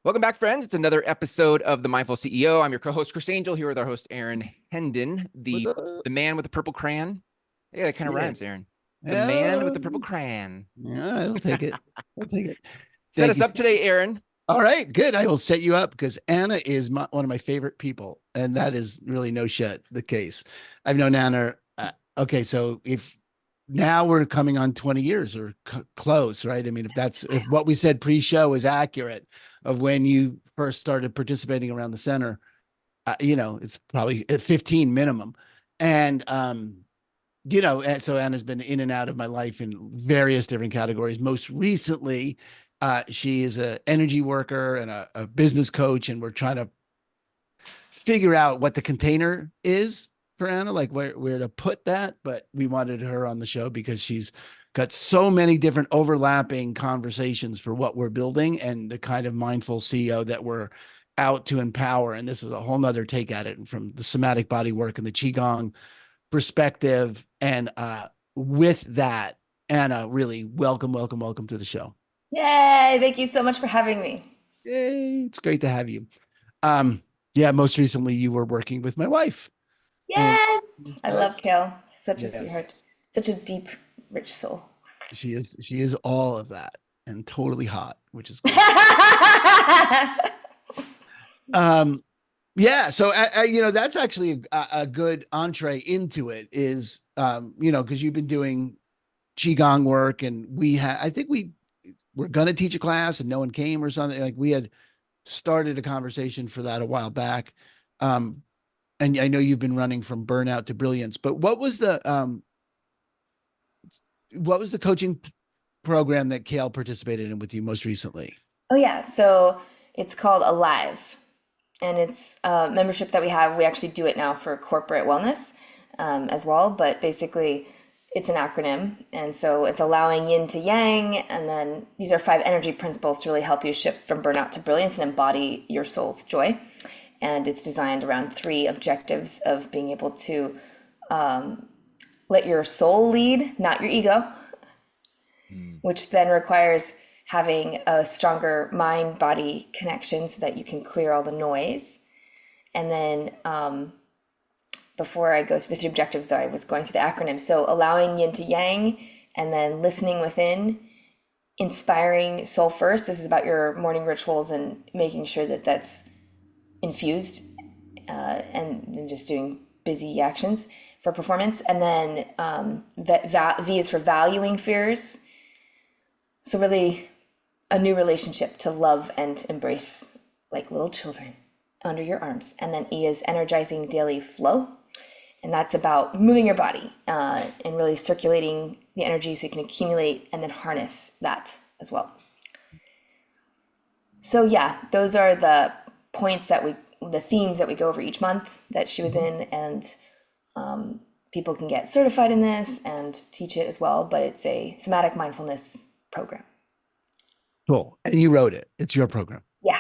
Welcome back, friends. It's another episode of The Mindful CEO. I'm your co-host, Chris Angel, here with our host, Aaron Hendon, What's the up? man with the purple crayon. Yeah, that kind of Yeah. rhymes, Aaron. The man Yeah. with the purple crayon. Yeah, I'll take it. I'll take it. Set Thank us you. up today, Aaron. All right, good. I will set you up because Anna is one of my favorite people, and that is really no shit the case. I've known Anna. Okay, so if now we're coming on 20 years or close, right? I mean, if what we said pre-show is accurate of when you first started participating around the center, it's probably at 15 minimum. And and so Anna's been in and out of my life in various different categories. Most recently, she is an energy worker and a business coach, and we're trying to figure out what the container is for Anna, like where to put that. But we wanted her on the show because she's got so many different overlapping conversations for what we're building and the kind of mindful CEO that we're out to empower. And this is a whole nother take at it from the somatic body work and the Qigong perspective. And with that, Anna, really welcome to the show. Yay! Thank you so much for having me. Yay, it's great to have you. Yeah, most recently you were working with my wife. Yes! I love Kael. Such a Yes. sweetheart. Such a deep, rich soul. She is all of that and totally hot, which is good. Yeah, so that's actually a good entree into it is because you've been doing Qigong work, and I think we were gonna teach a class and no one came or something. Like we had started a conversation for that a while back. And I know you've been running from burnout to brilliance, but what was the coaching program that Kael participated in with you most recently? Oh yeah, so it's called Alive, and it's a membership that we have. We actually do it now for corporate wellness as well, but basically it's an acronym, and so it's allowing yin to yang, and then these are 5 energy principles to really help you shift from burnout to brilliance and embody your soul's joy. And it's designed around 3 objectives of being able to let your soul lead, not your ego, which then requires having a stronger mind-body connection so that you can clear all the noise. And then before I go through the 3 objectives, though, I was going through the acronym. So allowing yin to yang, and then listening within, inspiring soul first. This is about your morning rituals and making sure that that's infused, and then just doing busy actions for performance. And then V is for valuing fears. So really a new relationship to love and embrace like little children under your arms. And then E is energizing daily flow. And that's about moving your body and really circulating the energy so you can accumulate and then harness that as well. So yeah, those are the points the themes that we go over each month that she was in, and people can get certified in this and teach it as well, but it's a somatic mindfulness program. Cool. And you wrote it. It's your program. Yeah.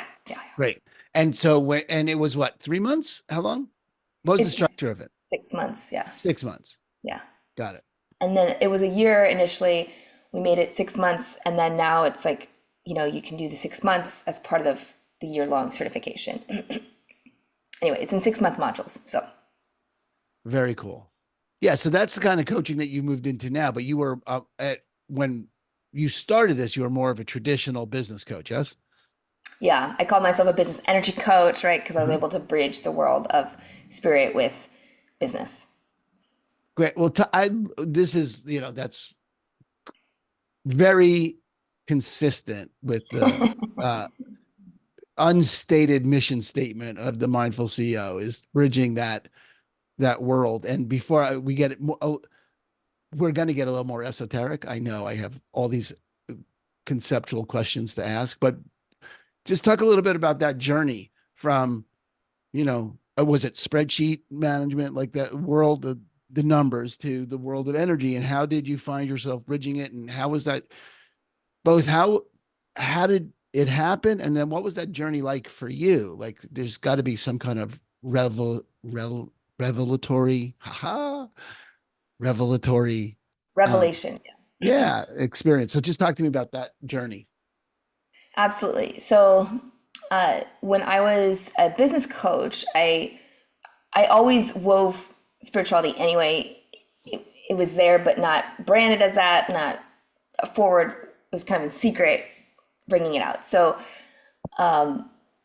Great. And so and it was what, 3 months? How long? What was the structure of it? 6 months. Yeah. 6 months. Yeah. Got it. And then it was a year initially. We made it 6 months, and then now it's like, you can do the 6 months as part of the year-long certification. Anyway, it's in 6-month modules. So very cool. Yeah, so that's the kind of coaching that you moved into now. But you were when you started this, you were more of a traditional business coach, yes? Yeah, I call myself a business energy coach, right? Because I was able to bridge the world of spirit with business. Great. Well, this is that's very consistent with the unstated mission statement of the mindful CEO is bridging that world. And before we get it, we're going to get a little more esoteric. I know I have all these conceptual questions to ask, but just talk a little bit about that journey from, was it spreadsheet management, like that world of the numbers, to the world of energy, and how did you find yourself bridging it, and how was that both? How did it happened, and then what was that journey like for you? Like there's got to be some kind of revelatory revelation. Yeah, experience. So just talk to me about that journey. Absolutely. So when I was a business coach, I always wove spirituality anyway. It was there, but not branded as that, not forward. It was kind of in secret, bringing it out. So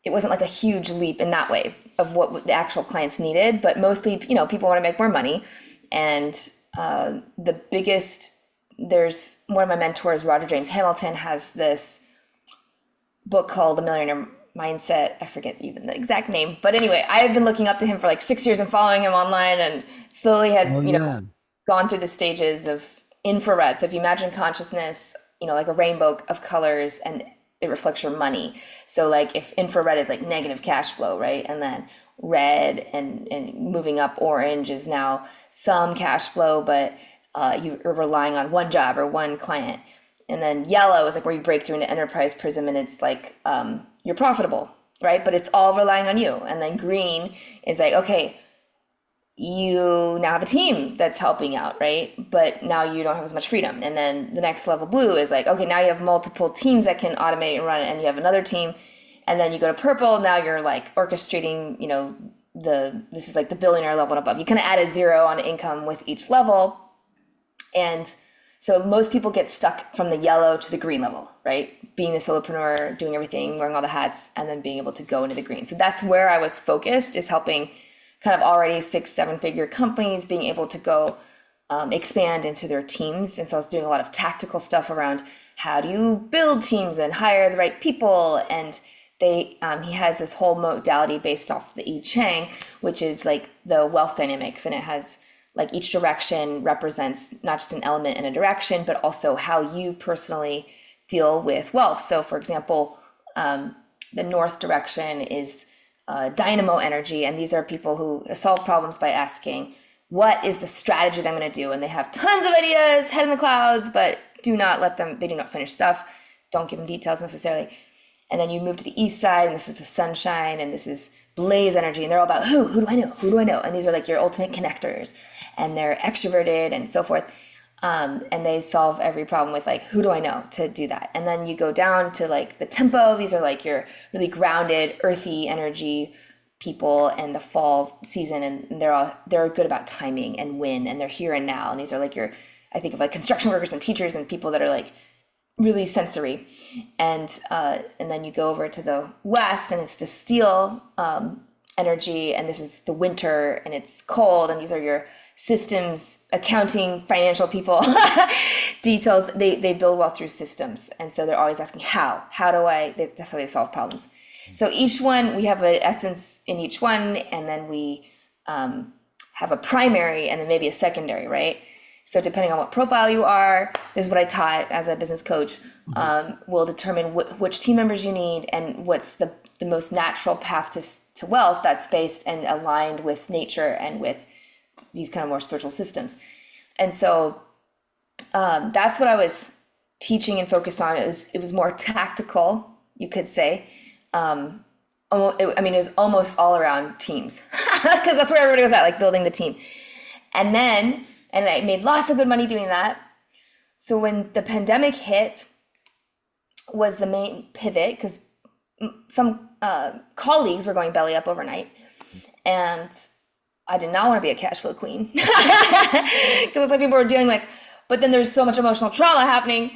it wasn't like a huge leap in that way of what the actual clients needed, but mostly, people want to make more money. And the biggest, there's one of my mentors, Roger James Hamilton, has this book called The Millionaire Mindset. I forget even the exact name, but anyway, I've been looking up to him for like 6 years and following him online, and slowly had, gone through the stages of infrared. So if you imagine consciousness, like a rainbow of colors, and it reflects your money. So like if infrared is like negative cash flow, right? And then red and moving up orange is now some cash flow, but you're relying on one job or one client. And then yellow is like where you break through into enterprise prism, and it's like you're profitable, right? But it's all relying on you. And then green is like, okay, you now have a team that's helping out, right? But now you don't have as much freedom. And then the next level blue is like, okay, now you have multiple teams that can automate and run it, and you have another team. And then you go to purple, now you're like orchestrating, this is like the billionaire level and above. You kind of add a zero on income with each level. And so most people get stuck from the yellow to the green level, right? Being the solopreneur, doing everything, wearing all the hats, and then being able to go into the green. So that's where I was focused, is helping kind of already 6-7 figure companies being able to go expand into their teams. And so I was doing a lot of tactical stuff around how do you build teams and hire the right people. And he has this whole modality based off the I Ching, which is like the wealth dynamics. And it has like each direction represents not just an element in a direction, but also how you personally deal with wealth. So for example, the north direction is dynamo energy. And these are people who solve problems by asking, what is the strategy that I'm going to do? And they have tons of ideas, head in the clouds, but they do not finish stuff. Don't give them details necessarily. And then you move to the east side, and this is the sunshine, and this is blaze energy. And they're all about who do I know? Who do I know? And these are like your ultimate connectors, and they're extroverted and so forth. And they solve every problem with like, who do I know to do that? And then you go down to like the tempo. These are like your really grounded, earthy energy people, and the fall season. And they're good about timing and when, and they're here and now. And these are like I think of like construction workers and teachers and people that are like really sensory. And then you go over to the west, and it's the steel energy. And this is the winter, and it's cold. And these are your systems, accounting, financial people, details. They build wealth through systems. And so they're always asking, that's how they solve problems. So each one, we have an essence in each one, and then we have a primary and then maybe a secondary, right? So depending on what profile you are, this is what I taught as a business coach, will determine which team members you need and what's the most natural path to wealth that's based and aligned with nature and with these kind of more spiritual systems. And so that's what I was teaching and focused on. It was more tactical, you could say. It was almost all around teams because that's where everybody was at, like building the team. And I made lots of good money doing that. So when the pandemic hit was the main pivot, because some colleagues were going belly up overnight, and I did not want to be a cash flow queen because that's what people were dealing with. But then there's so much emotional trauma happening.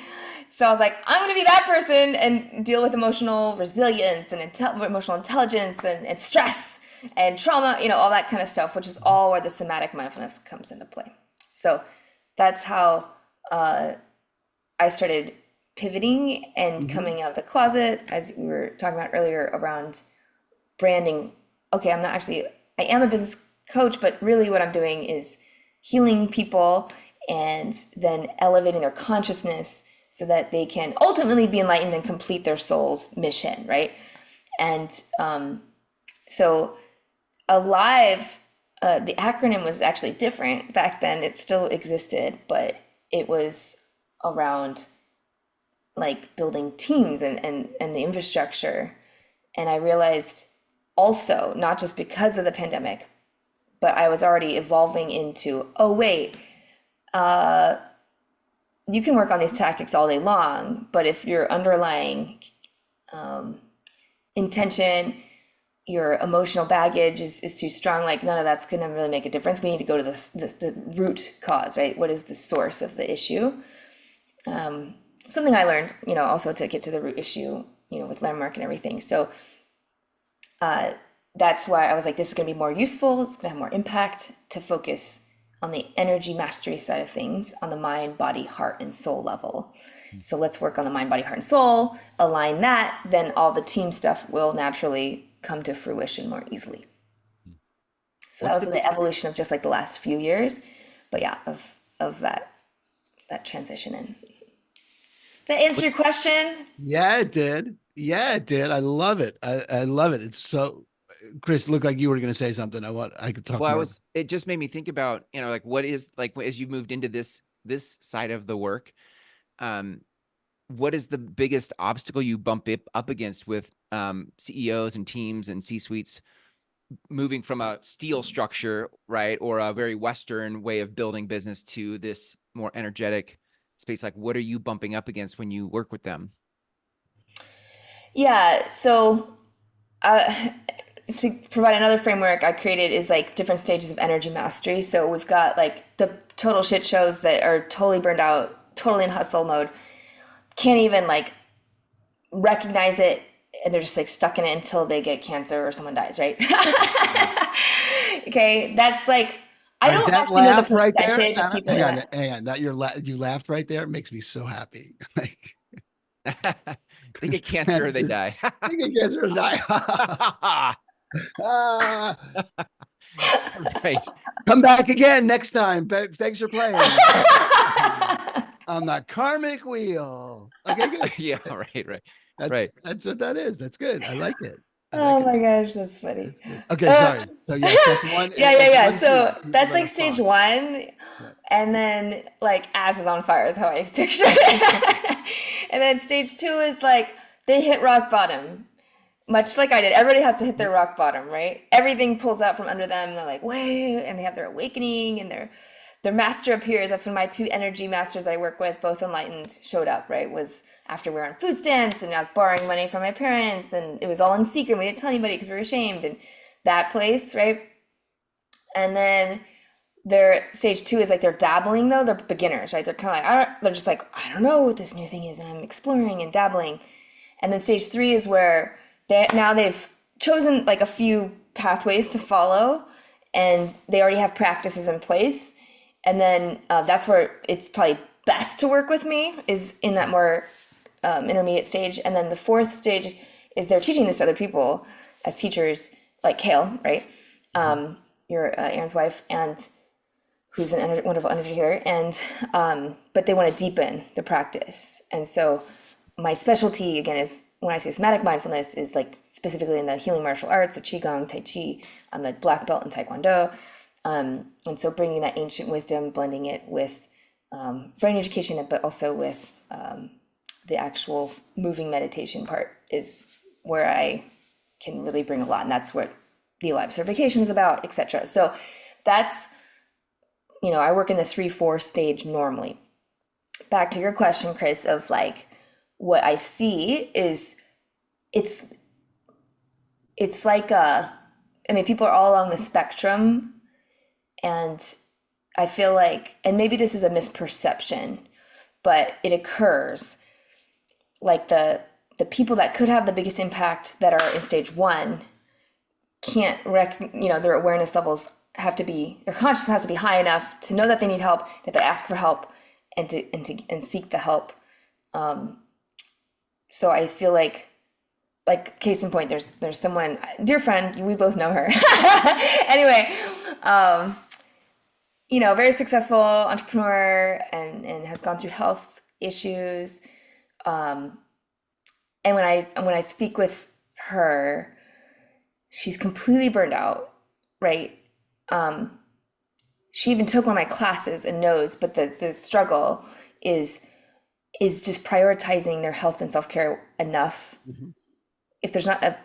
So I was like, I'm going to be that person and deal with emotional resilience and emotional intelligence and stress and trauma, all that kind of stuff, which is all where the somatic mindfulness comes into play. So that's how I started pivoting and coming out of the closet, as we were talking about earlier, around branding. Okay, I am a business coach, but really what I'm doing is healing people and then elevating their consciousness so that they can ultimately be enlightened and complete their soul's mission, right? And so ALIVE, the acronym was actually different back then. It still existed, but it was around like building teams and the infrastructure. And I realized also, not just because of the pandemic, but I was already evolving into, you can work on these tactics all day long, but if your underlying intention, your emotional baggage is too strong, like none of that's going to really make a difference. We need to go to the root cause, right? What is the source of the issue? Something I learned, also to get to the root issue, with Landmark and everything. So that's why I was like, this is going to be more useful. It's going to have more impact to focus on the energy mastery side of things, on the mind, body, heart, and soul level. So let's work on the mind, body, heart, and soul, align that, then all the team stuff will naturally come to fruition more easily. So that was the evolution of just like the last few years, but yeah, of that transition. And does that answer your question? Yeah, it did. I love it. I love it. It's so, Chris, looked like you were going to say something. I could talk more. It just made me think about, like what is like, as you moved into this side of the work, what is the biggest obstacle you bump up against with CEOs and teams and C-suites moving from a steel structure, right, or a very Western way of building business to this more energetic space? Like, what are you bumping up against when you work with them? Yeah, so to provide another framework I created is like different stages of energy mastery. So we've got like the total shit shows that are totally burned out, totally in hustle mode, can't even like recognize it, and they're just like stuck in it until they get cancer or someone dies, right? Okay, that's like, I don't actually know the percentage of people. Hang on, that you laughed right there. It makes me so happy. Like, they get cancer or they die. They get cancer or die. Right. Come back again next time. Thanks for playing. On the karmic wheel. Okay, good. Yeah, right. That's what that is. That's good. I like it. My gosh, that's funny. Okay, sorry. So yes, that's one. Yeah. So that's like stage one. Yeah. And then like ass is on fire is how I picture it. And then stage two is like they hit rock bottom. Much like I did. Everybody has to hit their rock bottom, right? Everything pulls out from under them. They're like, wait, and they have their awakening and their master appears. That's when my two energy masters I work with, both enlightened, showed up, right? Was after we were on food stamps and I was borrowing money from my parents and it was all in secret. We didn't tell anybody because we were ashamed, and that place, right? And then their stage two is like they're dabbling though. They're beginners, right? They're kind of like, they're just like, I don't know what this new thing is, and I'm exploring and dabbling. And then stage three is where they've chosen like a few pathways to follow and they already have practices in place. And then that's where it's probably best to work with me, is in that more intermediate stage. And then the fourth stage is they're teaching this to other people as teachers, like Kael, right? You're Aaron's wife, and who's an wonderful energy healer. And but they want to deepen the practice. And so my specialty, again, is when I say somatic mindfulness, is like specifically in the healing martial arts of Qigong, Tai Chi. I'm a black belt in Taekwondo. And so bringing that ancient wisdom, blending it with brain education, but also with the actual moving meditation part is where I can really bring a lot. And that's what the Alive certification is about, etc. So that's, I work in the 3-4 stage normally. Back to your question, Chris, of like, what I see is it's like people are all along the spectrum, and I feel like, and maybe this is a misperception, but it occurs like the people that could have the biggest impact that are in stage one can't their awareness levels have to be, their consciousness has to be high enough to know that they need help, that they ask for help and seek the help. So I feel like case in point, there's someone, dear friend, we both know her. Anyway, very successful entrepreneur and has gone through health issues. And when I speak with her, she's completely burned out, right? She even took one of my classes and knows, but the struggle is just prioritizing their health and self-care enough. Mm-hmm. If there's not a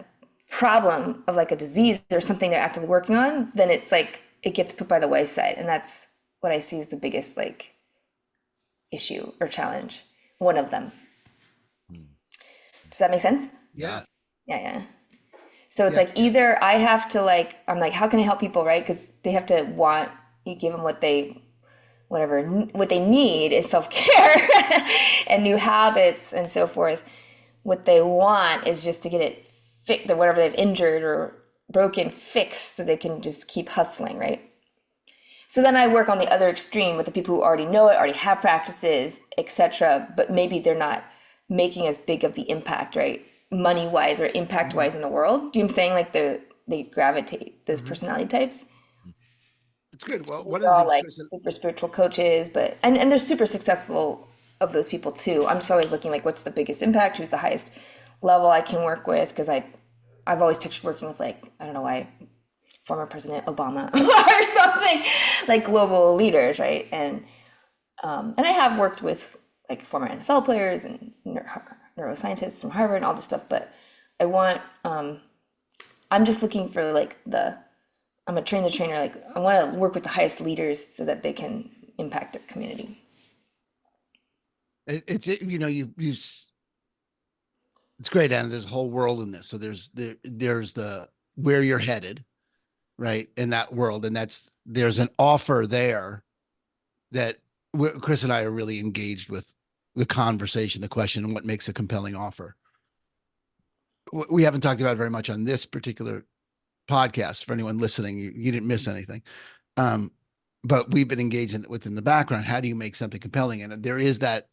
problem of like a disease or something they're actively working on, then it's like it gets put by the wayside. And that's what I see as the biggest like issue or challenge, one of them. Does that make sense? Yeah. Yeah. So it's like either I have to like, I'm like, how can I help people, right? Because they have to want, you give them what they need is self-care and new habits and so forth. What they want is just to get it fixed, whatever they've injured or broken fixed, so they can just keep hustling, right? So then I work on the other extreme with the people who already know it, already have practices, etc. But maybe they're not making as big of the impact, right? Money-wise or impact-wise in the world. Do you know what I'm saying? Like they gravitate, those personality types. It's good. Well, one They're of the all things, like Chris, super spiritual coaches, but and they're super successful of those people too. I'm just always looking like what's the biggest impact, who's the highest level I can work with, because I've always pictured working with like, I don't know why, former President Obama or something, like global leaders, right? And I have worked with like former NFL players and neuroscientists from Harvard and all this stuff, but I want I'm just looking for like I'm a train the trainer, like I want to work with the highest leaders so that they can impact their community. it's great, Anna. There's a whole world in this. So there's the where you're headed, right, in that world, and there's an offer there that Chris and I are really engaged with the conversation, the question, and what makes a compelling offer. We haven't talked about it very much on this particular podcast. For anyone listening, you didn't miss anything. But we've been engaged within the background. How do you make something compelling? And there is that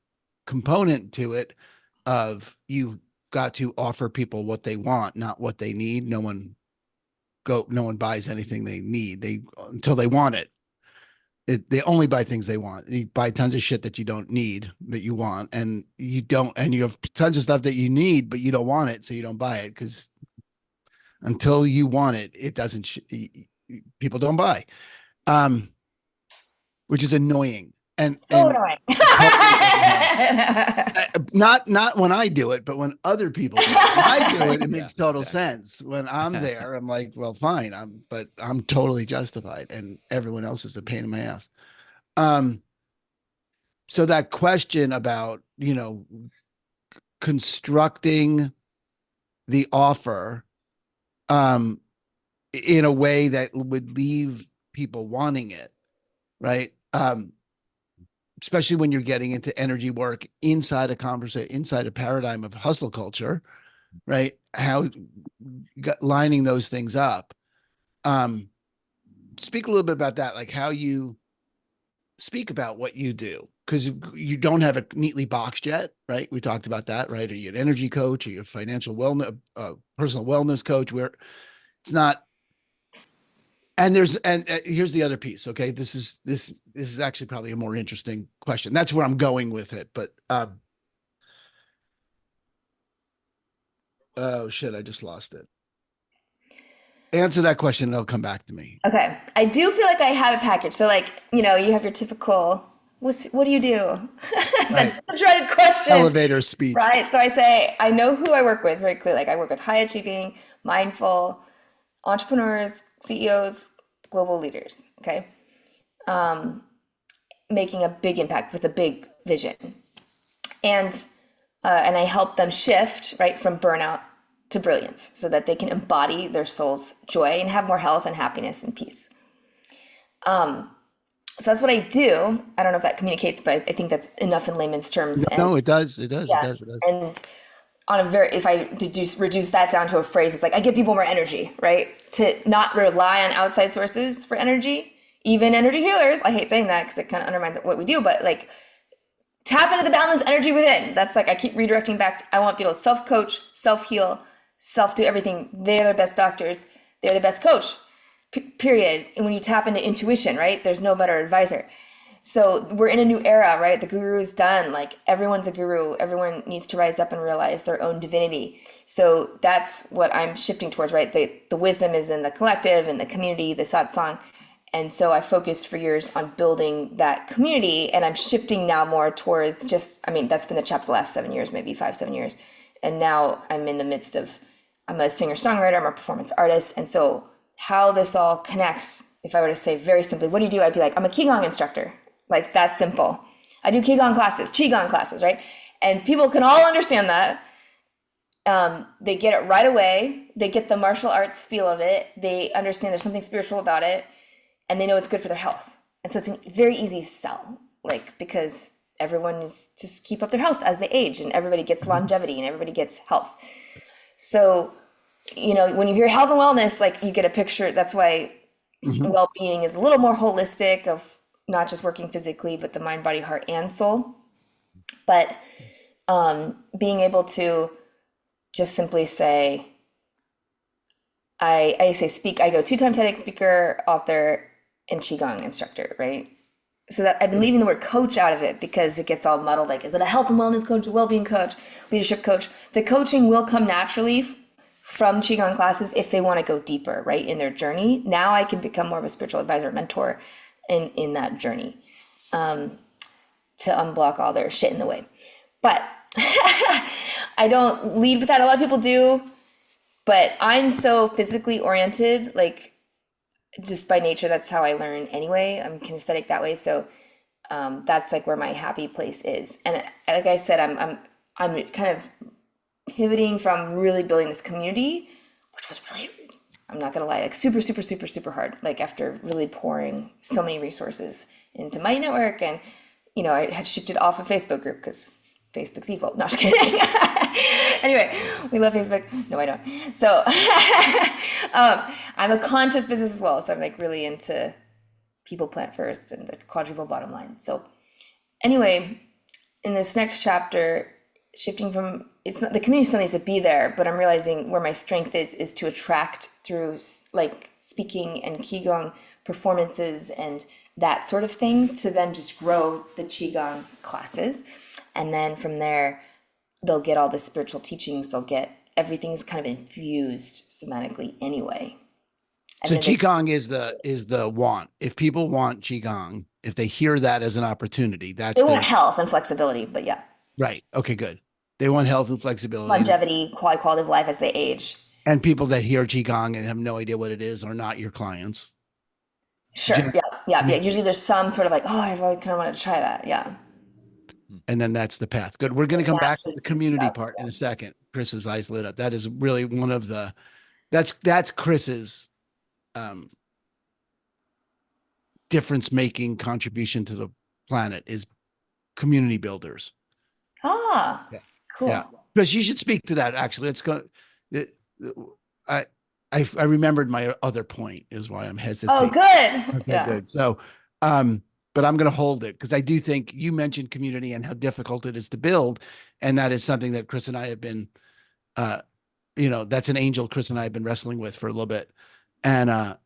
component to it of you've got to offer people what they want, not what they need. No one buys anything they need until they want it. They only buy things they want. You buy tons of shit that you don't need, that you want, and you have tons of stuff that you need, but you don't want it. So you don't buy it, because until you want it, it doesn't, people don't buy, which is annoying. And Annoying. not when I do it, but when other people do it. When I do it, it makes total sense. When I'm there, I'm like, well, fine. But I'm totally justified, and everyone else is a pain in my ass. So that question about, constructing the offer, in a way that would leave people wanting it, right? Especially when you're getting into energy work inside a conversation, inside a paradigm of hustle culture, right? How lining those things up. Speak a little bit about that, like how you speak about what you do, because you don't have it neatly boxed yet, right? We talked about that, right? Are you an energy coach? Are you a financial wellness, personal wellness coach? Where it's not. And here's the other piece. Okay. This is actually probably a more interesting question. That's where I'm going with it. But, oh shit, I just lost it. Answer that question and it'll come back to me. Okay. I do feel like I have a package. So like, you have your typical, what do you do? Right. The dreaded question. Elevator speech. Right. So I say, I know who I work with very clearly. Like I work with high achieving, mindful entrepreneurs, CEOs, global leaders. Okay. Making a big impact with a big vision. And I help them shift right from burnout to brilliance so that they can embody their soul's joy and have more health and happiness and peace. So that's what I do. I don't know if that communicates, but I think that's enough in layman's terms. No, it does. It does. Yeah. It does. And if I reduce that down to a phrase, it's like I give people more energy, right? To not rely on outside sources for energy, even energy healers. I hate saying that because it kind of undermines what we do, but like tap into the boundless energy within. That's like I keep redirecting back. I want people to self-coach, self-heal, self-do everything. They're the best doctors. They're the best coach, period. And when you tap into intuition, right, there's no better advisor. So we're in a new era, right? The guru is done. Like everyone's a guru. Everyone needs to rise up and realize their own divinity. So that's what I'm shifting towards, right? The wisdom is in the collective and the community, the satsang. And so I focused for years on building that community, and I'm shifting now more towards that's been the chapter the last 7 years, maybe 5-7 years. And now I'm in the midst of, I'm a singer-songwriter, I'm a performance artist. And so how this all connects, if I were to say very simply, what do you do? I'd be like, I'm a Qigong instructor. Like that's simple. I do Qigong classes, right? And people can all understand that. They get it right away. They get the martial arts feel of it. They understand there's something spiritual about it, and they know it's good for their health. And so it's a very easy sell, like, because everyone is just keep up their health as they age, and everybody gets longevity and everybody gets health. So, you know, when you hear health and wellness, like, you get a picture. That's why well-being is a little more holistic, of not just working physically, but the mind, body, heart, and soul. But being able to just simply say, I go 2-time TEDx speaker, author, and Qigong instructor, right? So that I've been leaving the word coach out of it because it gets all muddled. Like, is it a health and wellness coach, a well-being coach, leadership coach? The coaching will come naturally from Qigong classes if they want to go deeper, right, in their journey. Now I can become more of a spiritual advisor, mentor in that journey, to unblock all their shit in the way. But I don't lead with that. A lot of people do, but I'm so physically oriented, like, just by nature, that's how I learn anyway. I'm kinesthetic that way. So that's like where my happy place is. And like I said, I'm kind of pivoting from really building this community, which was really, I'm not gonna lie, like super, super, super, super hard. Like, after really pouring so many resources into Mighty Network, and, you know, I had shifted off a Facebook group because Facebook's evil. No, just kidding. Anyway, we love Facebook. No, I don't. So I'm a conscious business as well. So I'm like really into people, plant first, and the quadruple bottom line. So anyway, in this next chapter, shifting from, it's not, the community still needs to be there, but I'm realizing where my strength is to attract through, like, speaking and Qigong performances and that sort of thing, to then just grow the Qigong classes. And then from there, they'll get all the spiritual teachings. They'll get, everything's kind of infused somatically anyway. And so Qigong is the want. If people want Qigong, if they hear that as an opportunity, that's they want health and flexibility, but yeah. Right. Okay, good. They want health and flexibility. Longevity, quality of life as they age. And people that hear Qigong and have no idea what it is are not your clients. Sure. Yeah. Usually there's some sort of like, oh, I've always kind of wanted to try that. Yeah. And then that's the path. Good. We're going to come back to the community part in a second. Chris's eyes lit up. That is really one of the, that's Chris's difference making contribution to the planet, is community builders. Ah, yeah. Cool. Yeah. Chris, you should speak to that. Actually, let's go. I remembered my other point, is why I'm hesitating. Oh, good. Okay, yeah. Good. So, but I'm going to hold it because I do think you mentioned community and how difficult it is to build. And that is something that Chris and I have been, that's an angel Chris and I have been wrestling with for a little bit. And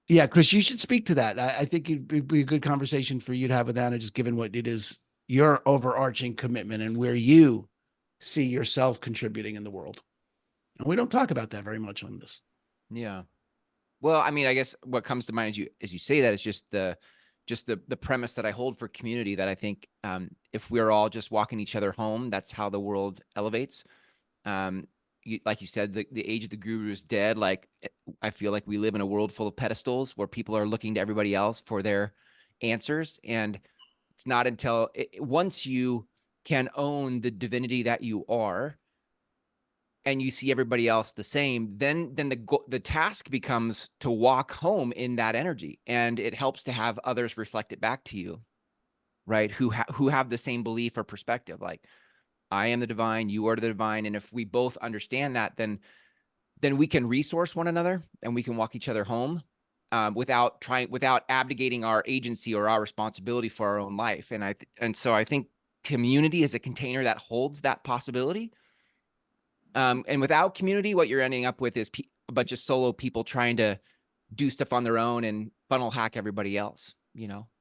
yeah, Chris, you should speak to that. I think it'd be a good conversation for you to have with Anna, just given what it is, your overarching commitment and where you see yourself contributing in the world. And we don't talk about that very much on this. Yeah. Well, I mean, I guess what comes to mind as you say that is just the premise that I hold for community, that I think if we're all just walking each other home, that's how the world elevates. Like you said, the age of the guru is dead. Like, I feel like we live in a world full of pedestals where people are looking to everybody else for their answers. And it's not until once you can own the divinity that you are, and you see everybody else the same, then the task becomes to walk home in that energy, and it helps to have others reflect it back to you, right? Who have the same belief or perspective. Like, I am the divine, you are the divine, and if we both understand that, then we can resource one another and we can walk each other home without abdicating our agency or our responsibility for our own life. And so I think community is a container that holds that possibility. And without community, what you're ending up with is a bunch of solo people trying to do stuff on their own and funnel hack everybody else.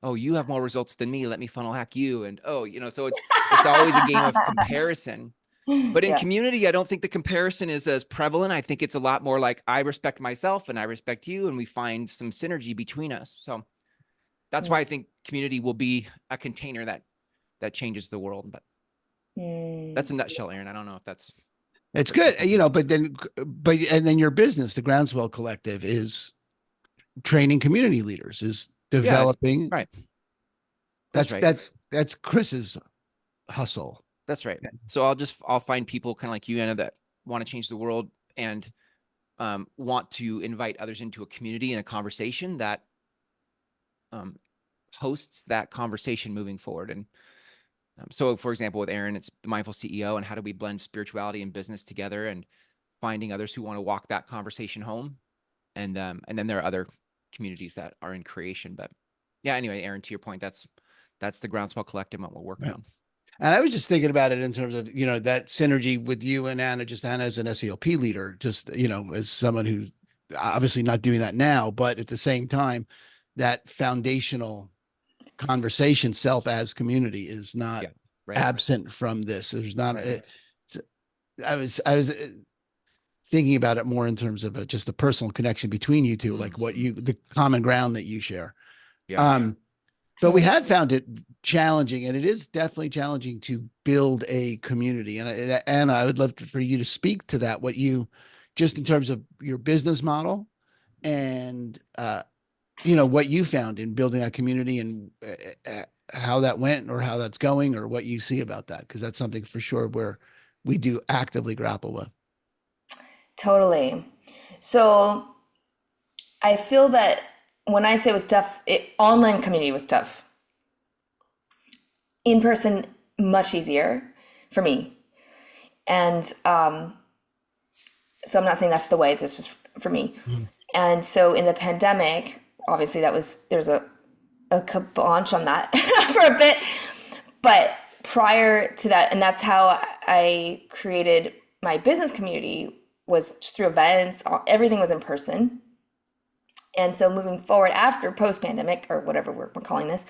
Oh, you have more results than me, let me funnel hack you. And so it's always a game of comparison. But in community, I don't think the comparison is as prevalent. I think it's a lot more like, I respect myself and I respect you, and we find some synergy between us. So that's why I think community will be a container that changes the world. But that's a nutshell, Aaron. I don't know if that's... It's good, and then your business, the Groundswell Collective, is training community leaders, is developing. Right. That's Chris's hustle. That's right. So I'll find people kind of like you, Anna, that want to change the world and want to invite others into a community and a conversation that hosts that conversation moving forward. And so, for example, with Aaron, it's the Mindful CEO, and how do we blend spirituality and business together, and finding others who want to walk that conversation home. And then there are other communities that are in creation. But yeah, anyway, Aaron, to your point, that's the Groundswell Collective and what we're working on. And I was just thinking about it in terms of, that synergy with you and Anna, just Anna as an SELP leader, just, as someone who's obviously not doing that now, but at the same time, that foundational conversation, self as community, is not absent from this. There's not, I was thinking about it more in terms of just a personal connection between you two, like the common ground that you share. But we have found it challenging, and it is definitely challenging to build a community. And Anna, I would love for you to speak to that, what you, just in terms of your business model and, what you found in building that community, and how that went, or how that's going, or what you see about that. Because that's something for sure where we do actively grapple with. Totally. So I feel that when I say it was tough, online community was tough. In person, much easier for me. And so I'm not saying that's the way, it's just for me. And so in the pandemic, obviously there's a kibosh on that for a bit. But prior to that, and that's how I created my business community, was just through events. Everything was in person. And so moving forward after post-pandemic, or whatever we're calling this,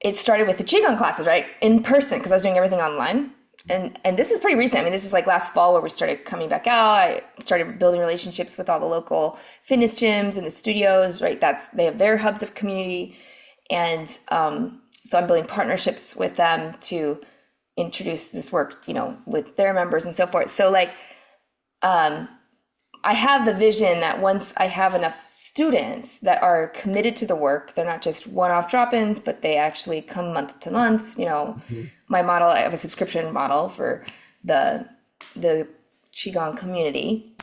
it started with the Qigong classes, right? In person, because I was doing everything online. And this is pretty recent. I mean, this is like last fall where we started coming back out. I started building relationships with all the local fitness gyms and the studios, right? They have their hubs of community. And so I'm building partnerships with them to introduce this work, with their members and so forth. So I have the vision that once I have enough students that are committed to the work, they're not just one-off drop-ins, but they actually come month to month. My model, I have a subscription model for the Qigong community.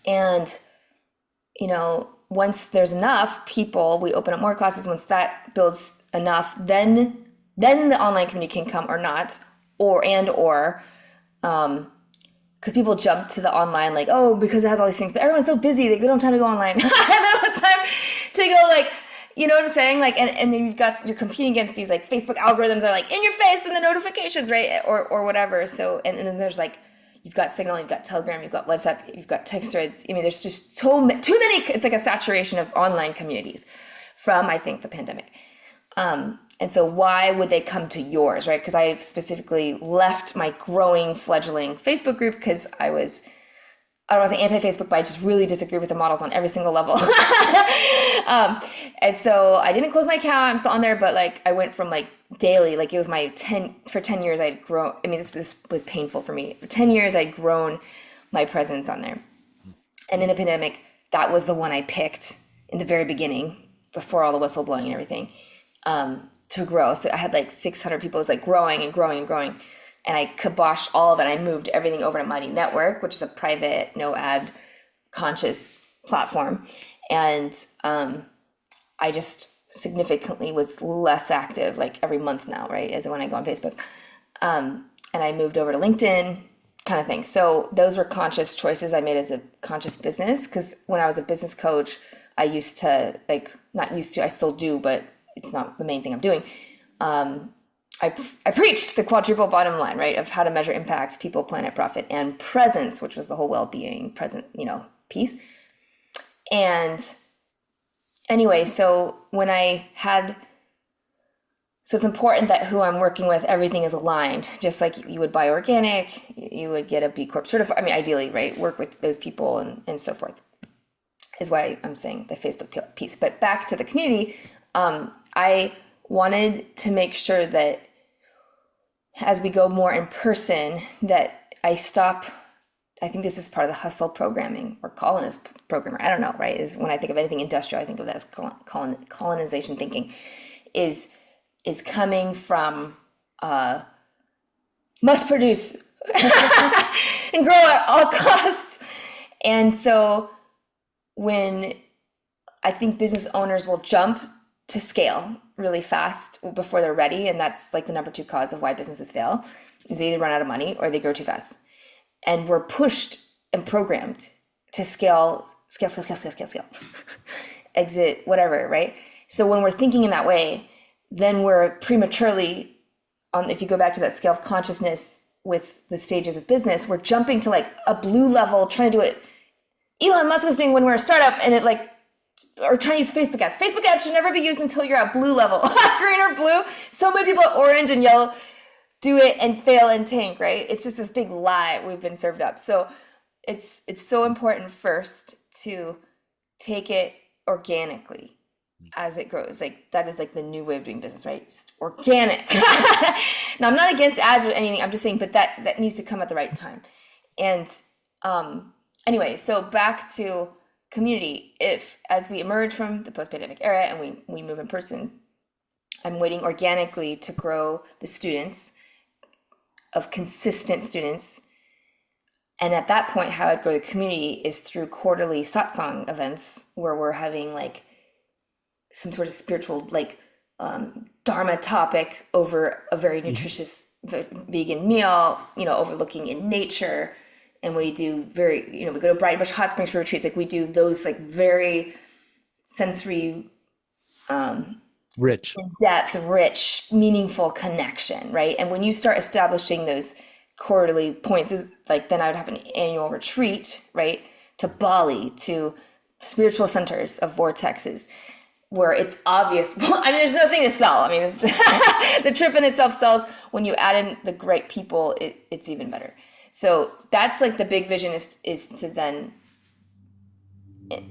And, once there's enough people, we open up more classes. Once that builds enough, then the online community can come, or not, or because people jump to the online because it has all these things, but everyone's so busy, they don't have time to go online. They don't have time to go you know what I'm saying? And then you're competing against these Facebook algorithms are in your face, and the notifications, right? Or whatever. So, and then there's you've got Signal, you've got Telegram, you've got WhatsApp, you've got text threads. I mean, there's just too many, it's like a saturation of online communities from, I think, the pandemic. And so why would they come to yours, right? Because I specifically left my growing, fledgling Facebook group because I don't want to say anti-Facebook, but I just really disagree with the models on every single level. And so I didn't close my account. I'm still on there, but I went from daily, it was for 10 years I'd grown. I mean, this was painful for me. For 10 years I'd grown my presence on there. And in the pandemic, that was the one I picked in the very beginning, before all the whistleblowing and everything. To grow. So I had 600 people. It was growing and growing and growing. And I kiboshed all of it. I moved everything over to Mighty Network, which is a private, no ad, conscious platform. And I just significantly was less active, every month now, right? As when I go on Facebook. And I moved over to LinkedIn, kind of thing. So those were conscious choices I made as a conscious business. Because when I was a business coach, I used to, I still do, but it's not the main thing I'm doing. I preached the quadruple bottom line, right, of how to measure impact, people, planet, profit, and presence, which was the whole well-being, present, piece. And anyway, so it's important that who I'm working with, everything is aligned, just like you would buy organic, you would get a B Corp certified. I mean, ideally, right, work with those people and so forth, is why I'm saying the Facebook piece. But back to the community, I wanted to make sure that as we go more in person, that I stop. I think this is part of the hustle programming or colonist programmer. I don't know, right? Is when I think of anything industrial, I think of that as colonization thinking, is coming from must produce and grow at all costs. And so when I think business owners will jump to scale really fast before they're ready, and that's like the number 2 cause of why businesses fail, is they either run out of money or they grow too fast. And we're pushed and programmed to scale, exit, whatever, right? So when we're thinking in that way, then we're prematurely if you go back to that scale of consciousness with the stages of business, we're jumping to like a blue level, trying to do it Elon Musk was doing when we're a startup, and it like, or trying to use Facebook ads. Facebook ads should never be used until you're at blue level. Green or blue. So many people at orange and yellow do it and fail and tank, right? It's just this big lie we've been served up. So it's so important first to take it organically as it grows. Like that is like the new way of doing business, right? Just organic. Now I'm not against ads or anything. I'm just saying, but that needs to come at the right time. And anyway, so back to community. If as we emerge from the post-pandemic era and we move in person, I'm waiting organically to grow the students of consistent students. And at that point, how I'd grow the community is through quarterly satsang events where we're having like some sort of spiritual, like dharma topic over a very nutritious vegan meal, overlooking in nature. And we do we go to Bright Bush Hot Springs for retreats. Like we do those like very sensory, rich, depth, rich, meaningful connection, right? And when you start establishing those quarterly points, is like then I would have an annual retreat, right, to Bali, to spiritual centers of vortexes, where it's obvious. I mean, there's nothing to sell. I mean, it's the trip in itself sells. When you add in the right people, it's even better. So that's like the big vision is to then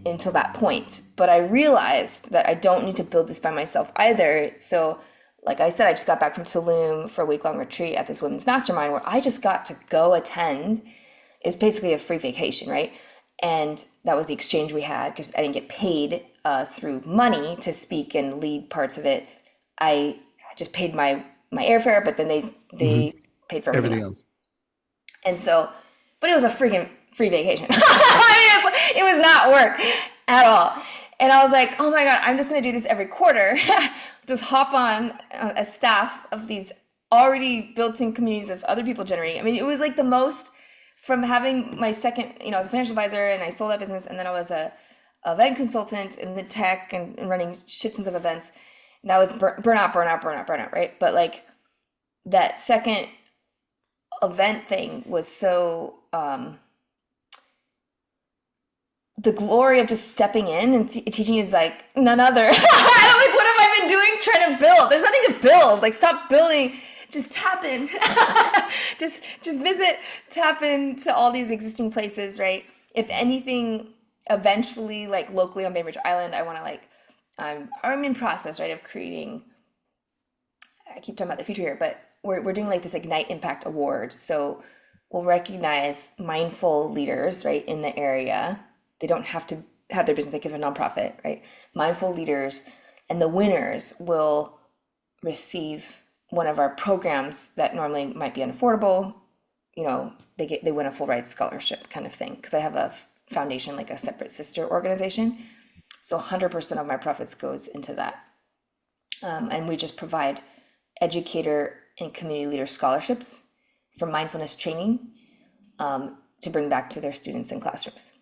until that point. But I realized that I don't need to build this by myself either. So like I said, I just got back from Tulum for a week-long retreat at this women's mastermind where I just got to go attend. It was basically a free vacation, right? And that was the exchange we had because I didn't get paid through money to speak and lead parts of it. I just paid my airfare, but then they paid for everything else. And so, but it was a freaking free vacation. I mean, it was not work at all. And I was like, oh my God, I'm just going to do this every quarter. Just hop on a staff of these already built-in communities of other people generating. I mean, it was like the most from having my second, I was a financial advisor and I sold that business. And then I was a event consultant in the tech and running shit tons of events. And that was burnout, right? But like that second event thing was so the glory of just stepping in and teaching is like none other. I'm like, what have I been doing trying to build? There's nothing to build. Like stop building, just tap in. just visit, tap into all these existing places, right? If anything, eventually, like locally on Bainbridge Island, I want to like I'm in process, right, of creating. I keep talking about the future here, but we're doing like this Ignite Impact Award. So we'll recognize mindful leaders, right, in the area. They don't have to have their business, they give a nonprofit, right? Mindful leaders, and the winners will receive one of our programs that normally might be unaffordable. They win a full ride scholarship kind of thing. Because I have a foundation, like a separate sister organization. So 100% of my profits goes into that. And we just provide educator and community leader scholarships for mindfulness training to bring back to their students in classrooms.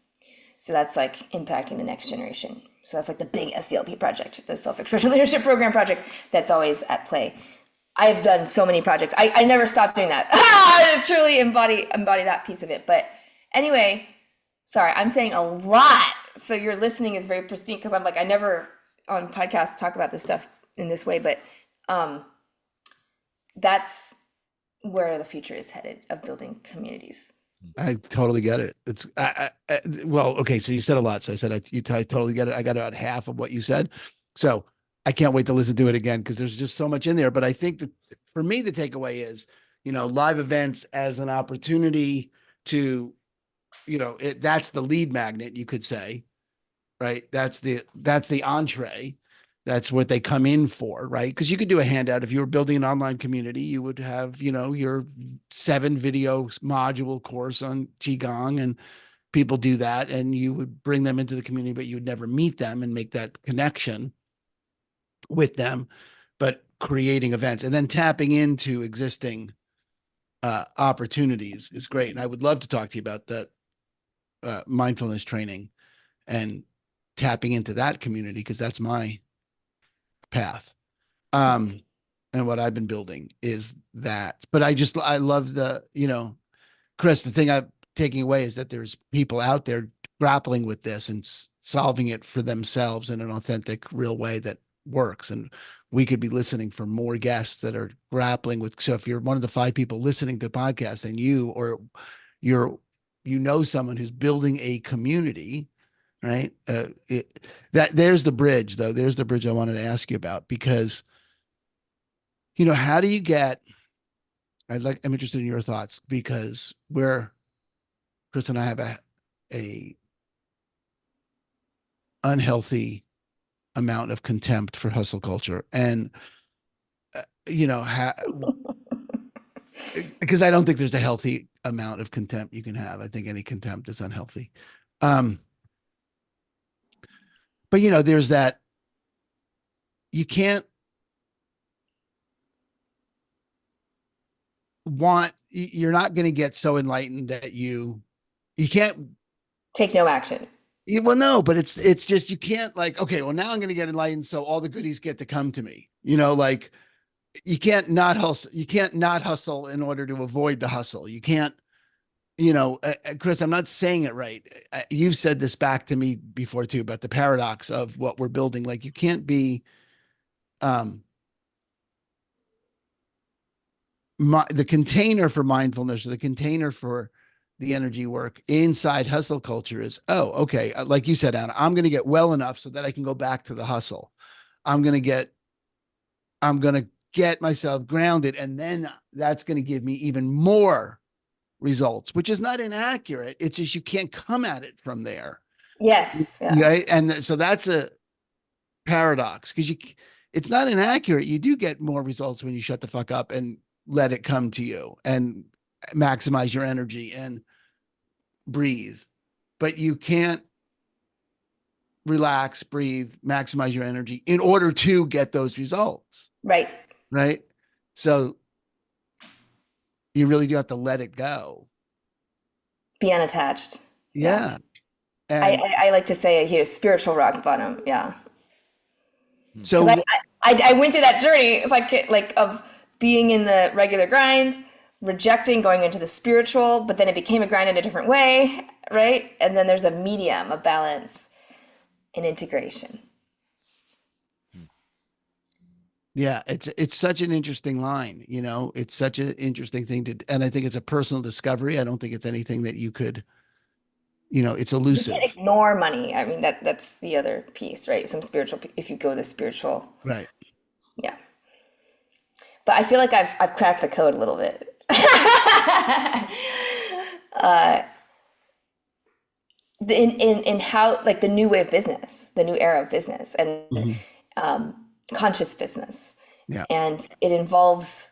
So that's like impacting the next generation. So that's like the big SELP project, the Self-Expression Leadership Program project that's always at play. I have done so many projects. I never stopped doing that. I truly embody that piece of it. But anyway, sorry, I'm saying a lot. So your listening is very pristine because I'm like, I never on podcasts talk about this stuff in this way, but that's where the future is headed of building communities. I totally get it. It's well, okay. So you said a lot. So I said, I totally get it. I got about half of what you said. So I can't wait to listen to it again because there's just so much in there. But I think that for me, the takeaway is, live events as an opportunity to, that's the lead magnet, you could say, right? That's the entree. That's what they come in for, right? Because you could do a handout. If you were building an online community, you would have, your 7 video module course on Qigong, and people do that, and you would bring them into the community, but you would never meet them and make that connection with them. But creating events and then tapping into existing opportunities is great. And I would love to talk to you about that mindfulness training and tapping into that community, because that's my path. And what I've been building is that. But I love the, Chris, the thing I'm taking away is that there's people out there grappling with this and solving it for themselves in an authentic, real way that works. And we could be listening for more guests that are grappling with. So if you're one of the 5 people listening to the podcast, and you're someone who's building a community, right? There's the bridge, though. There's the bridge I wanted to ask you about, because, how do you get, I'm interested in your thoughts, because Chris and I have a unhealthy amount of contempt for hustle culture. And, because I don't think there's a healthy amount of contempt you can have. I think any contempt is unhealthy. But, there's that, you're not going to get so enlightened that you can't take no action. Well, no, but it's just, you can't okay, well, now I'm going to get enlightened, so all the goodies get to come to me. You can't not hustle. You can't not hustle in order to avoid the hustle. You can't, Chris, I'm not saying it right. You've said this back to me before too, about the paradox of what we're building. Like, you can't be, the container for mindfulness, or the container for the energy work inside hustle culture is, oh, okay. Like you said, Anna, I'm going to get well enough so that I can go back to the hustle. I'm going to get myself grounded. And then that's going to give me even more results, which is not inaccurate. It's just, you can't come at it from there. Yes. Yeah. Right. And so that's a paradox, because it's not inaccurate. You do get more results when you shut the fuck up and let it come to you and maximize your energy and breathe. But you can't relax, breathe, maximize your energy in order to get those results. Right. Right. So you really do have to let it go. Be unattached. Yeah. And I like to say here, spiritual rock bottom. Yeah. So I went through that journey. It's like of being in the regular grind, rejecting, going into the spiritual, but then it became a grind in a different way, right? And then there's a medium, a balance, and integration. Yeah, it's such an interesting line, it's such an interesting thing and I think it's a personal discovery. I don't think it's anything that you could, it's elusive. You can't ignore money. I mean, that's the other piece, right? Some spiritual, if you go the spiritual. Right. Yeah. But I feel like I've cracked the code a little bit. In how, like, the new way of business, the new era of business, and conscious business. Yeah. And it involves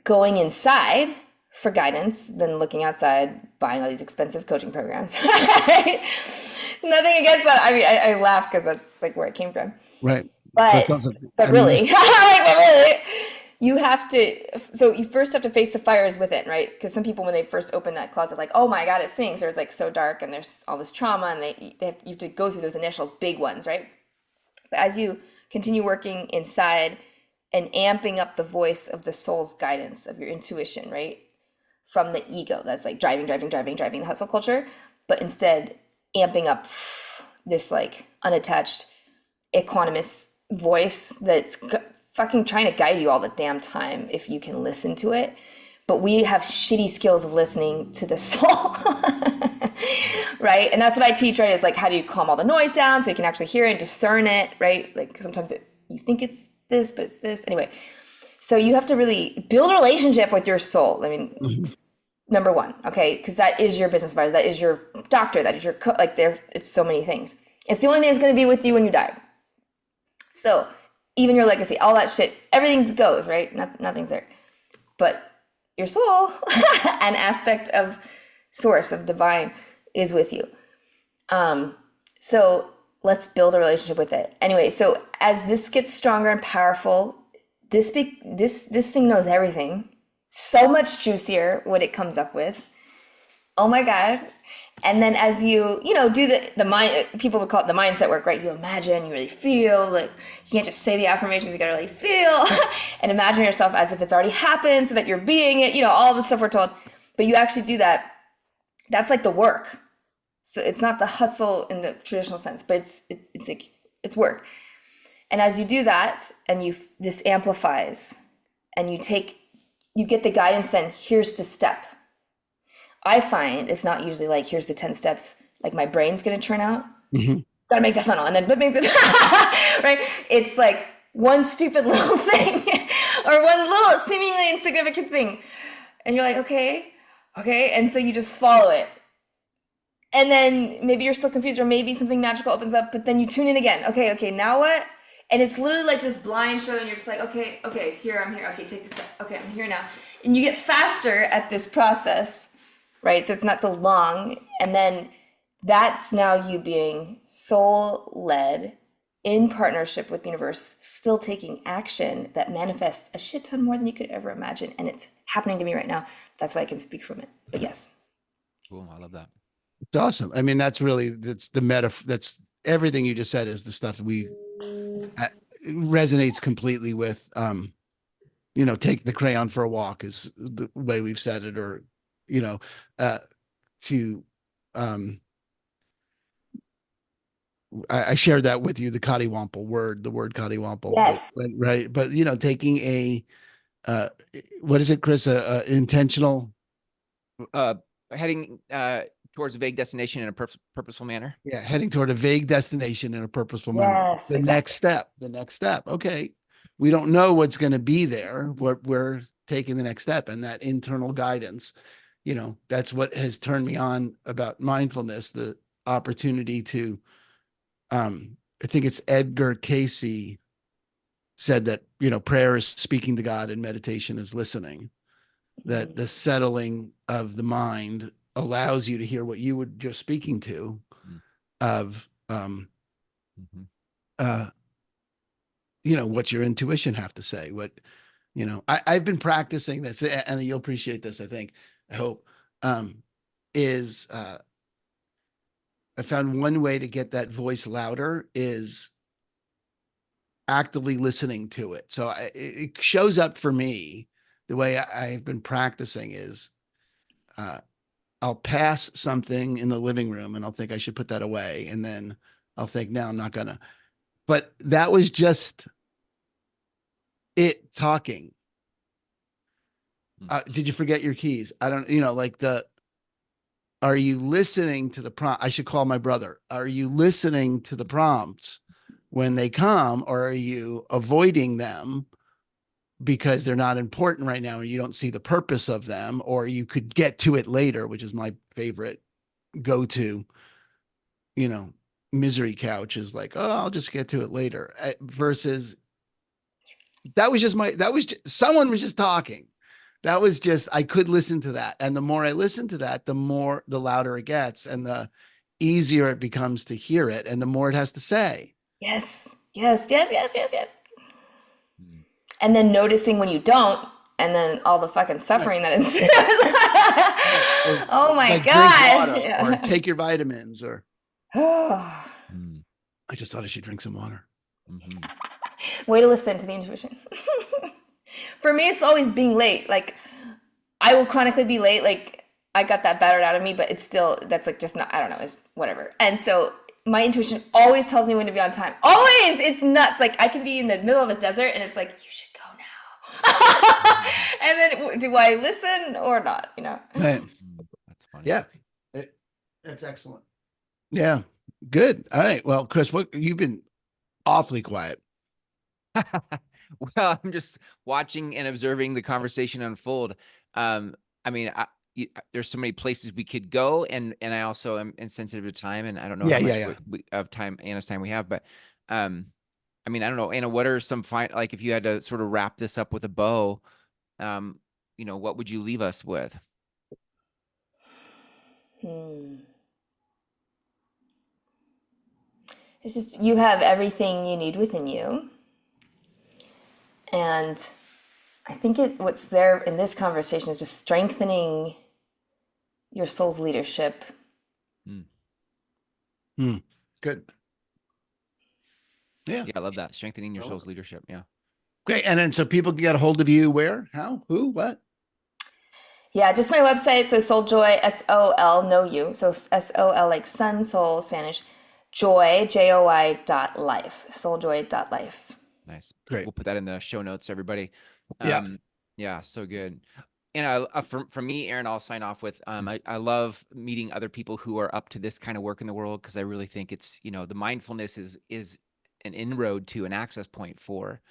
going inside for guidance, then looking outside, buying all these expensive coaching programs. Right? Nothing against that. I mean, I laugh because that's like where it came from. Right. But really, you have to, so you first have to face the fires within, right? Because some people, when they first open that closet, like, oh my God, it stinks, or it's like so dark and there's all this trauma, and you have to go through those initial big ones, right? But as you continue working inside and amping up the voice of the soul's guidance, of your intuition, right? From the ego, that's like driving the hustle culture, but instead amping up this like unattached, equanimous voice that's fucking trying to guide you all the damn time if you can listen to it. But we have shitty skills of listening to the soul. Right? And that's what I teach, right? Is like, how do you calm all the noise down so you can actually hear it and discern it, right? Like, sometimes you think it's this, but it's this. Anyway, so you have to really build a relationship with your soul. I mean, number one, okay? Because that is your business advisor, that is your doctor, that is your it's so many things. It's the only thing that's going to be with you when you die. So even your legacy, all that shit, everything goes, right? Nothing's there. But your soul, an aspect of source, of divine, is with you. So let's build a relationship with it. Anyway, so as this gets stronger and powerful, this thing knows everything. So much juicier what it comes up with. Oh my God. And then as you do the mind, people would call it the mindset work, right? You imagine, you really feel, like you can't just say the affirmations, you gotta really feel and imagine yourself as if it's already happened so that you're being it, all the stuff we're told. But you actually do that. That's like the work. So it's not the hustle in the traditional sense, but it's work. And as you do that, and this amplifies, and you get the guidance. Then here's the step. I find it's not usually like here's the 10 steps. Like my brain's gonna turn out. Mm-hmm. Gotta make the funnel, and then right. It's like one stupid little thing, or one little seemingly insignificant thing, and you're like, okay, and so you just follow it. And then maybe you're still confused, or maybe something magical opens up, but then you tune in again. Okay, now what? And it's literally like this blind show, and you're just like, okay, here, I'm here. Okay, take this step. Okay, I'm here now. And you get faster at this process, right? So it's not so long. And then that's now you being soul-led in partnership with the universe, still taking action that manifests a shit ton more than you could ever imagine. And it's happening to me right now. That's why I can speak from it. But yes. Cool. I love that. It's awesome. I mean, that's the metaphor. That's everything you just said is the stuff we resonates completely with. Take the crayon for a walk is the way we've said it, or, I shared that with you, the word Kadiwample, Yes. right. But, taking a, what is it, Chris? Intentional. Heading towards a vague destination in a purposeful manner. Yeah, heading toward a vague destination in a purposeful manner. Yes, The exactly. next step. Okay, we don't know what's going to be there. We're taking the next step, and that internal guidance, that's what has turned me on about mindfulness. The opportunity to, I think it's Edgar Cayce said that prayer is speaking to God and meditation is listening. That the settling of the mind allows you to hear what you were just speaking to, of what's your intuition have to say. What I've been practicing this, and you'll appreciate this, I hope, is I found one way to get that voice louder is actively listening to it. So it shows up for me. The way I've been practicing is I'll pass something in the living room and I'll think I should put that away. And then I'll think, no, I'm not gonna. But that was just it talking. Did you forget your keys? I don't, are you listening to the prompt? I should call my brother. Are you listening to the prompts when they come, or are you avoiding them because they're not important right now and you don't see the purpose of them, or you could get to it later, which is my favorite go-to, misery couch is like, oh, I'll just get to it later, versus someone was just talking. That was just, I could listen to that. And the more I listen to that, the louder it gets and the easier it becomes to hear it and the more it has to say. Yes. And then noticing when you don't, and then all the fucking suffering that ensues. Oh my God. Yeah. Or take your vitamins, or I just thought I should drink some water. Way to listen to the intuition. For me, it's always being late. Like, I will chronically be late. Like, I got that battered out of me, but it's still, that's like just not, I don't know, it's whatever. And so my intuition always tells me when to be on time. Always! It's nuts. Like, I can be in the middle of a desert and it's like, you should go now. And then do I listen or not, Right. That's funny. Yeah. That's excellent. Yeah. Good. All right. Well, Chris, you've been awfully quiet. Well, I'm just watching and observing the conversation unfold. I mean, there's so many places we could go, and I also am insensitive to time, and I don't know how much of time, Anna's time we have, but I mean, I don't know, Anna, what are some like if you had to sort of wrap this up with a bow, what would you leave us with? It's just you have everything you need within you. And I think what's there in this conversation is just strengthening your soul's leadership. Good. Yeah. Yeah, I love that. Strengthening your soul's leadership. Yeah. Great. And then so people can get a hold of you where, how, who, what? Yeah, just my website. So Souljoy, SOL, no you. So SOL like sun, soul, Spanish. Joy, JOY.life. Souljoy.life. Nice. Great. We'll put that in the show notes, everybody. Yeah. Yeah, so good. And from me, Aaron, I'll sign off with I love meeting other people who are up to this kind of work in the world, because I really think it's, the mindfulness is an inroad to an access point for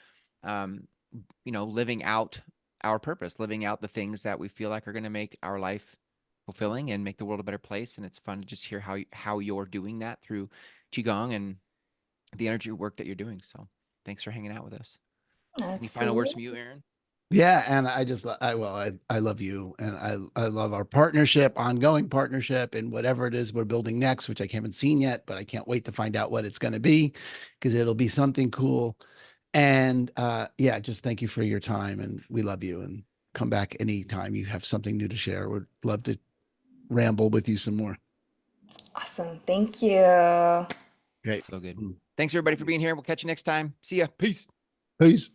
living out our purpose, living out the things that we feel like are going to make our life fulfilling and make the world a better place. And it's fun to just hear how you're doing that through Qigong and the energy work that you're doing. So thanks for hanging out with us. Absolutely. Any final words from you, Aaron? Yeah. And I love you, and I love our partnership, ongoing partnership, and whatever it is we're building next, which I haven't seen yet, but I can't wait to find out what it's going to be, because it'll be something cool. And yeah, just thank you for your time, and we love you, and come back anytime you have something new to share. We'd love to ramble with you some more. Awesome. Thank you. Great. So good. Thanks everybody for being here. We'll catch you next time. See ya. Peace. Peace.